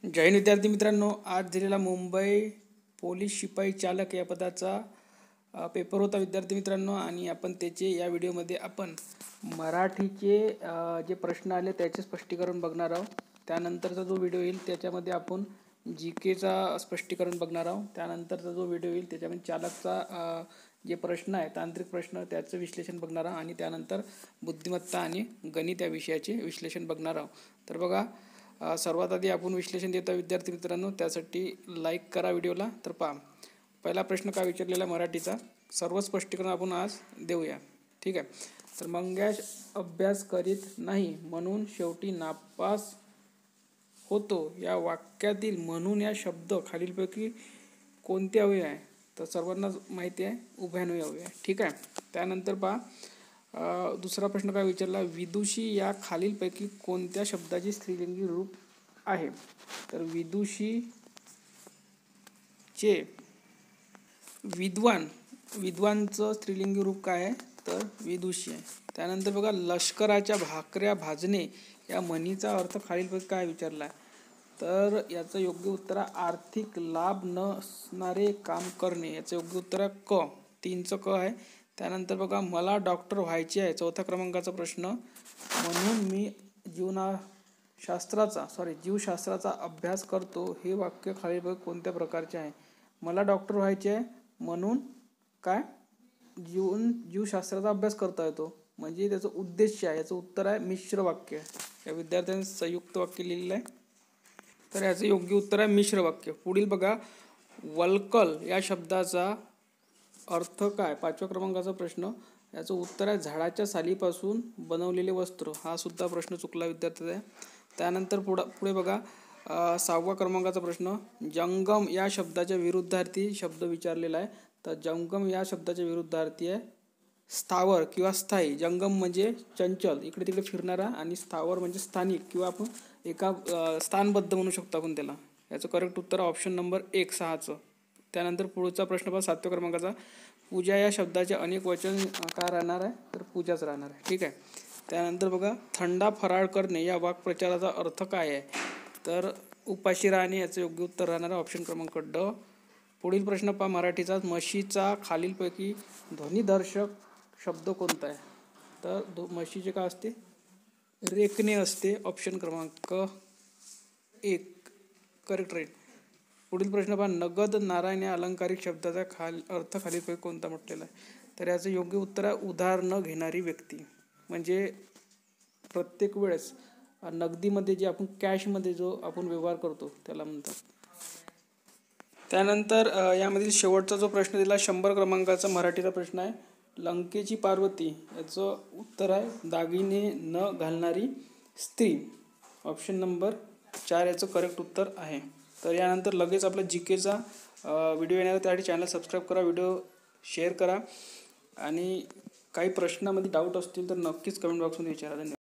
जय हिंद विद्यार्थी मित्रांनो, आज दिलेला मुंबई पोलीस शिपाई चालक या पदाचा पेपर होता विद्यार्थी मित्रांनो. आणि आपण त्याचे या व्हिडिओमध्ये आपण मराठीचे जे प्रश्न आले त्याचे स्पष्टीकरण बघणार आहोत. त्यानंतरचा जो व्हिडिओ येईल त्याच्यामध्ये आपण जी केचा स्पष्टीकरण बघणार आहोत. त्यानंतरचा जो व्हिडिओ येईल त्याच्यामध्ये चालकचा जे प्रश्न आहे, तांत्रिक प्रश्न, त्याचं विश्लेषण बघणार आहोत. आणि त्यानंतर बुद्धिमत्ता आणि गणित या विषयाचे विश्लेषण बघणार आहोत. तर बघा, सर्वात आधी आपण विश्लेषण देतो विद्यार्थी मित्रांनो, त्यासाठी लाईक करा व्हिडिओला. तर पहा, पहिला प्रश्न काय विचारलेला मराठीचा, सर्व स्पष्टीकरण आपण आज देऊया. ठीक आहे. तर मंगेश अभ्यास करीत नाही म्हणून शेवटी नापास होतो या वाक्यातील म्हणून या शब्द खालीलपैकी कोणते अवयव आहे? तर सर्वांना माहिती आहे, उभयान्वयी अवयव आहे. ठीक आहे. त्यानंतर पहा, दुसरा प्रश्न काय विचारला, विदुषी या खालीलपैकी कोणत्या शब्दाचे स्त्रीलिंगी रूप आहे? तर विदुषीचे विद्वानचं स्त्रीलिंगी रूप काय आहे? तर विदुषी आहे. त्यानंतर बघा, लष्कराच्या भाकऱ्या भाजणे या म्हणीचा अर्थ खालीलपैकी काय विचारला आहे? तर याचं योग्य उत्तर आहे आर्थिक लाभ नसणारे काम करणे. याचं योग्य उत्तर आहे क, 3चं क आहे. त्यानंतर बघा, मला डॉक्टर व्हायचे आहे, 4थ्या क्रमांकाचा प्रश्न, म्हणून मी जीवशास्त्राचा अभ्यास करतो हे वाक्य खालीलपैकी कोणत्या प्रकारचे आहे? मला डॉक्टर व्हायचे आहे म्हणून काय जीवशास्त्राचा अभ्यास करता येतो, म्हणजे त्याचं उद्देश आहे. याचं उत्तर आहे मिश्र वाक्य. या विद्यार्थ्यांनी संयुक्त वाक्य लिहिलेलं आहे, तर याचं योग्य उत्तर आहे मिश्र वाक्य. पुढील बघा, वल्कल या शब्दाचा अर्थ काय? 5व्या क्रमांकाचा प्रश्न, याचं उत्तर आहे झाडाच्या सालीपासून बनवलेले वस्त्र. हा सुद्धा प्रश्न चुकला विद्यार्थ्याचा. त्यानंतर पुढे बघा, 6व्या क्रमांकाचा प्रश्न, जंगम या शब्दाच्या विरुद्धार्थी शब्द विचारलेला आहे. तर जंगम या शब्दाच्या विरुद्धार्थी आहे स्थावर किंवा स्थायी. जंगम म्हणजे चंचल, इकडे तिकडे फिरणारा, आणि स्थावर म्हणजे स्थानिक किंवा आपण एका स्थानबद्ध म्हणू शकतो आपण त्याला. याचं करेक्ट उत्तर ऑप्शन नंबर 1, 6चं. त्यानंतर पुढचा प्रश्न पहा, 7व्या क्रमांकाचा, पूजा या शब्दाचे अनेक वचन काय राहणार आहे? तर पूजाच राहणार आहे. ठीक आहे. त्यानंतर बघा, थंडा फराळ करणे या वाक्प्रचाराचा अर्थ काय आहे? तर उपाशी राहणे. याचं योग्य उत्तर राहणार आहे ऑप्शन क्रमांक ड. पुढील प्रश्न पहा मराठीचा, म्हशीचा खालीलपैकी ध्वनिदर्शक शब्द कोणता आहे? तर म्हशीचे काय असते? रेखणे असते. ऑप्शन क्रमांक 1 करेक्ट राहील. पुढील प्रश्न पहा, नगद नारायण या अलंकारिक शब्दाचा अर्थ खालीलपैकी कोणता म्हटलेला आहे? तर याचं योग्य उत्तर आहे उधार न घेणारी व्यक्ती. म्हणजे प्रत्येक वेळेस नगदीमध्ये जे आपण कॅशमध्ये जो आपण व्यवहार करतो त्याला म्हणतात. त्यानंतर यामधील शेवटचा जो प्रश्न दिला 100 क्रमांकाचा मराठीचा प्रश्न आहे, लंकेची पार्वती, याचं उत्तर आहे दागिने न घालणारी स्त्री. ऑप्शन नंबर 4 याचं करेक्ट उत्तर आहे. तर यानंतर लगेच आपला जी केचा व्हिडिओ येणार, त्यासाठी चॅनल सबस्क्राईब करा, व्हिडिओ शेअर करा, आणि काही प्रश्नामध्ये डाऊट असतील तर नक्कीच कमेंट बॉक्समध्ये विचारा. धन्यवाद.